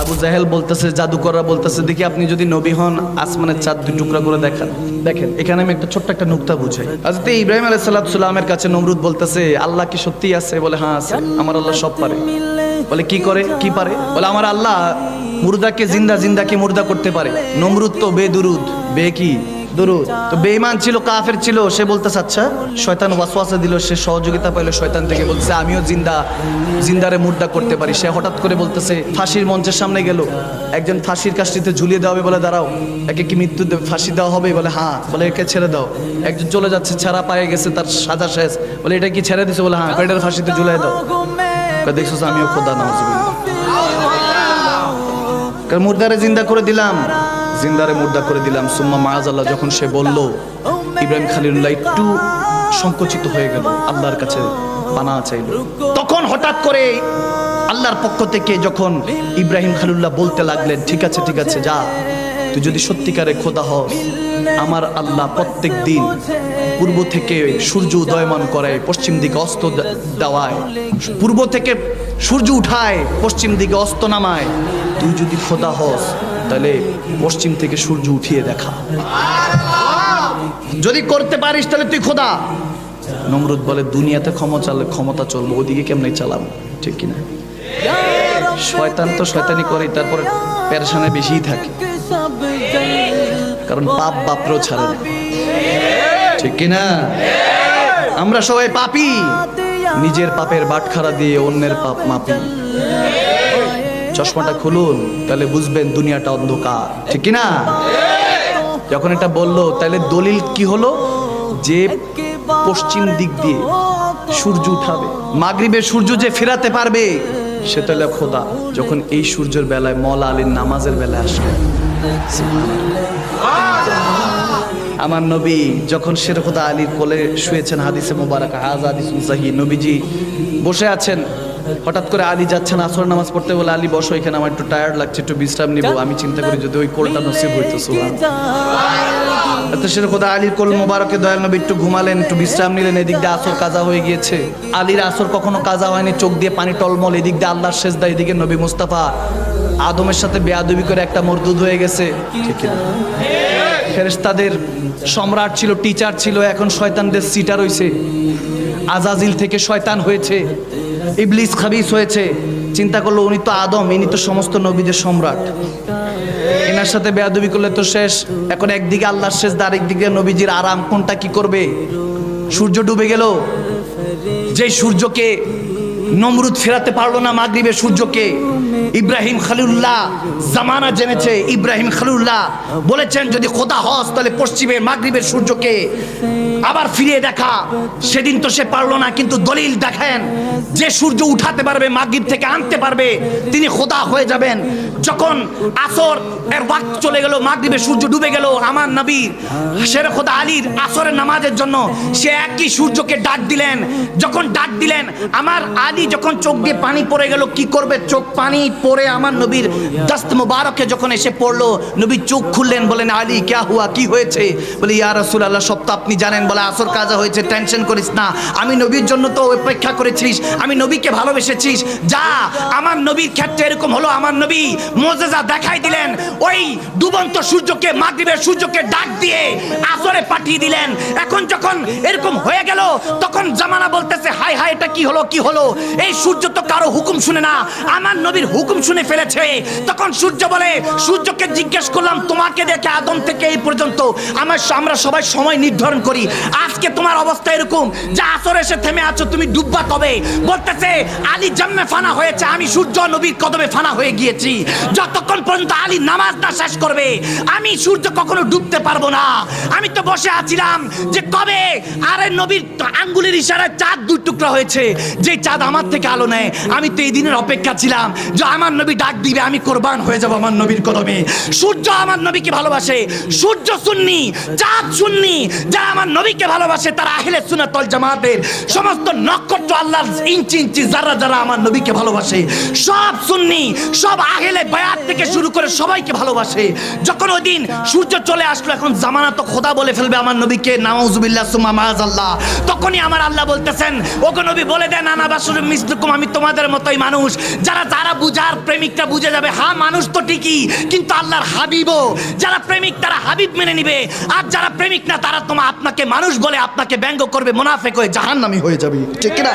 আবু জাহেল বলতেছে, জাদুকররা বলতেছে, দেখি আপনি যদি নবী হন আসমানের চাঁদ দুই টুকরা করে দেখান। দেখেন এখানে আমি একটা ছোট্ট একটা নুকতা বুঝাই। হযরত ইব্রাহিম আলাইহিস সালামের কাছে নমরুদ বলতেছে, আল্লাহ কি সত্যি আছে? বলে হ্যাঁ আছে, আমার আল্লাহ সব পারে। বলে কি করে, কি পারে? বলে আমার আল্লাহ মুর্দাকে জিন্দা, জিন্দাকে মুর্দা করতে পারে। নমরুদ তো বেদুরুদ, বে কি দুরুদ, তো বেঈমান ছিল, কাফের ছিল। সে বলতেছে আচ্ছা, শয়তান ওয়াসওয়াসা দিল, সে সহযোগিতা পাইলো শয়তান থেকে, বলছে আমিও জিন্দারে মুর্দা করতে পারি। সে হঠাৎ করে বলতেছে, ফাঁসির মঞ্চের সামনে গেল, একজন ফাঁসির কাষ্ঠিতে ঝুলিয়ে দেওয়া হবে, বলে দাঁড়াও, একে কি মৃত্যু ফাঁসি দেওয়া হবে? বলে হ্যাঁ। বলে একে ছেড়ে দাও। একজন চলে যাচ্ছে, ছাড়া পায়ে গেছে, তার সাজা শেষ। বলে এটা কি ছেড়ে দিছে? বলে হ্যাঁ। পেটের ফাঁসিতে ঝুলিয়ে দাও। দেখছো আমিও খোদা নাউজুবিল্লাহ, মুর্দারে জিন্দা করে দিলাম, জিন্দারে মুর্দা করে দিলাম। সুম্মা মাআযাল্লাহ, যখন সে বলল, ইব্রাহিম খলিলুল্লাহ একটু সংকুচিত হয়ে গেল, আল্লাহর কাছে পানা চাইল। তখন হঠাৎ করে আল্লাহর পক্ষ থেকে যখন ইব্রাহিম খলিলুল্লাহ বলতে লাগলেন, ঠিক আছে ঠিক আছে, যা, তুই যদি সত্যিকারে খোদা হস, আমার আল্লাহ প্রত্যেক দিন পূর্ব থেকে সূর্য উদয়মান করায়, পশ্চিম দিকে অস্ত দেওয়ায়, পূর্ব থেকে সূর্য উঠায়, পশ্চিম দিকে অস্ত নামায়। তুই যদি খোদা হস তাহলে পশ্চিম থেকে সূর্য উঠিয়ে দেখা, যদি করতে পারিস তাহলে তুই খোদা। নমরুদ বলে দুনিয়াতে ক্ষমতা চলবো, ওদিকে কেমনে চালাবো? ঠিক কিনা? শয়তান তো শয়তানি করে, তারপরে পেরেশানে বেশিই থাকে, কারণ পাপ বাপরেও ছাড়ে না। ঠিক কিনা? আমরা সবাই পাপী, নিজের পাপের বাটখারা দিয়ে অন্যের পাপ মাপি। চশমাটা খুলুন, তাহলে বুঝবেন দুনিয়াটা অন্ধকার। ঠিক কিনা? যখন এটা বললো, তাহলে দলিল কি হলো? যে পশ্চিম দিক দিয়ে সূর্য উঠাবে, মাগরিবের সূর্য যে ফেরাতে পারবে, সে তাহলে খোদা। যখন এই সূর্যের বেলায় মওলা আলীর নামাজের বেলায় আসবে, আমার নবী যখন শের খোদা আলীর কোলে শুয়েছেন, হাদিসে মুবারাকা, হাযা হাদিসুন সহিহ, নবীজি বসে আছেন, হঠাৎ করে আলী যাচ্ছেন আসর নামাজ পড়তে, বলে আলী বসো এখানে, আমার একটু টায়ার্ড লাগছে, একটু বিশ্রাম নিব। আমি চিন্তা করি যদি ওই কোলটা নসিব হইতো। সুবহানাল্লাহ। তো শের খোদা আলীর কোল মুবারকে দয়াল নবী একটু ঘুমালেন, একটু বিশ্রাম নিলেন। এদিক দিয়ে আসর কাজা হয়ে গিয়েছে। আলীর আসর কখনো কাজা হয়নি, চোখ দিয়ে পানি টলমল। এদিক দিয়ে আল্লাহর সেজদা, এদিকে নবী মুস্তাফা আদমের সাথে বেয়াদবি করে একটা মরদুদ হয়ে গেছে। ঠিক না? ফেরেশতাদের সম্রাট ছিল, টিচার ছিল, এখন শয়তানদের সিটার হইছে। আজাজিল থেকে শয়তান হয়েছে, ইবলিস খাবিস হয়েছে। চিন্তা করলো উনি তো আদম, ইনি তো সমস্ত নবীদের সম্রাট, এনার সাথে বেয়াদবি করলে তো শেষ। এখন একদিকে আল্লাহর সেজদা, আরেকদিকে নবীজির আরাম, কোনটা কি করবে? সূর্য ডুবে গেল, যে সূর্যকে নমরুদ ফেরাতে পারলো না, মাগরিবের সূর্যকে। ইব্রাহিম খলিলুল্লাহ জামানা জেনেছে, ইব্রাহিম খলিলুল্লাহ বলেছেন যদি খোদা হস তাহলে পশ্চিমের মাগরিবের সূর্যকে আবার ফিরিয়ে দেখা। সেদিন তো সে পারলো না, কিন্তু দলিল দেখেন, যে সূর্য উঠাতে পারবে, মাগরিব থেকে আনতে পারবে, তিনি খোদা হয়ে যাবেন। যখন আসর এর ওয়াক্ত চলে গেল, মাগরিবের সূর্য ডুবে গেল, আমার নবী শের খোদা আলীর আসরের নামাজের জন্য সে একই সূর্যকে ডাক দিলেন। যখন ডাক দিলেন, আমার আলী যখন চোখ দিয়ে পানি পড়ে গেল, কি করবে? চোখ পানি পড়ে আমার নবীর দস্ত মুবারকে যখন এসে পড়লো, নবী চোখ খুললেন, বলেন আলী ক্যা হুয়া, কি হয়েছে? বলে ইয়া রাসূলুল্লাহ সব তো আপনি জানেন। বলে আসর কাজা হয়েছে, টেনশন করিস না, আমি নবীর জন্য তো অপেক্ষা করেছিস, আমি নবীকে ভালোবেসেছিস, যা। আমার নবীর ক্ষেত্রে এরকম হলো, আমার নবী মুজিজা দেখাই দিলেন, ওই ডুবন্ত সূর্যকে, মাগরিবের সূর্যকে ডাক দিয়ে আসরে পাঠিয়ে দিলেন। এখন যখন এরকম হয়ে গেল, তখন জামানা বলতেছে হায় হায়, এটা কি হলো, কি হলো? এই সূর্য তো কারো হুকুম শুনে না, আমার নবীর হুকুম শুনে ফেলেছে। তখন সূর্য বলে, সূর্যকে জিজ্ঞেস করলাম, তোমাকে দেখে আদম থেকে এই পর্যন্ত আমরা সবাই সময় নির্ধারণ করি, আজকে তোমার অবস্থা এরকম যে আসর এসে থেমে আছো, তুমি ডুববা কবে? বলতেছে আলী জন্মে ফানা হয়েছে, আমি সূর্য নবীর কদমে ফানা হয়ে গিয়েছি। যতক্ষণ পর্যন্ত আলী নামাজ না শেষ করবে, আমি সূর্য কখনো ডুবতে পারবো না। আমি তো বসে আছিলাম যে কবে আরে নবীর আঙ্গুলের ইশারায় চাঁদ দুই টুকরা হয়েছে, যে চাঁদ আমার থেকে আলো নেয়। আমি তো এই দিনের অপেক্ষা ছিলাম যে আমার নবী ডাক দিবে, আমি কোরবান হয়ে যাব আমার নবীর কদমে। সূর্য আমার নবীকে ভালোবাসে, সূর্য সুন্নি, চাঁদ সুন্নি। যারা আমার নবীকে ভালোবাসে তারা আহলে সুন্নাত ওয়াল জামাতের সমস্ত নক্ষত্র, আল্লাহর ইঞ্চি ইঞ্চি যারা যারা আমার নবীকে ভালোবাসে সব সুন্নি, সব আহলে বায়াত থেকে শুরু করে সবাইকে ভালোবাসে। যখন ওই দিন সূর্য চলে আসলো, এখন জামানা তো খোদা বলে ফেলবে আমার নবীকে, নাউজুবিল্লাহ সুম্মা মাআযাল্লাহ। তখনই আমার আল্লাহ বলতেছেন, ওগো নবী বলে দেন আনা বাশরুম মিসলুকুম, আমি তোমাদের মতোই মানুষ। যারা বুঝার প্রেমিকটা বুঝে যাবে, হ্যাঁ মানুষ তো ঠিকই, কিন্তু আল্লাহর হাবিবও। যারা প্রেমিক তারা হাবিব মেনে নিবে, আর যারা প্রেমিক না তারা আপনাকে মানুষ বলে আপনাকে ব্যঙ্গ করবে, মুনাফিক হয়ে জাহান্নামী হয়ে যাবে, ঠিক কিনা?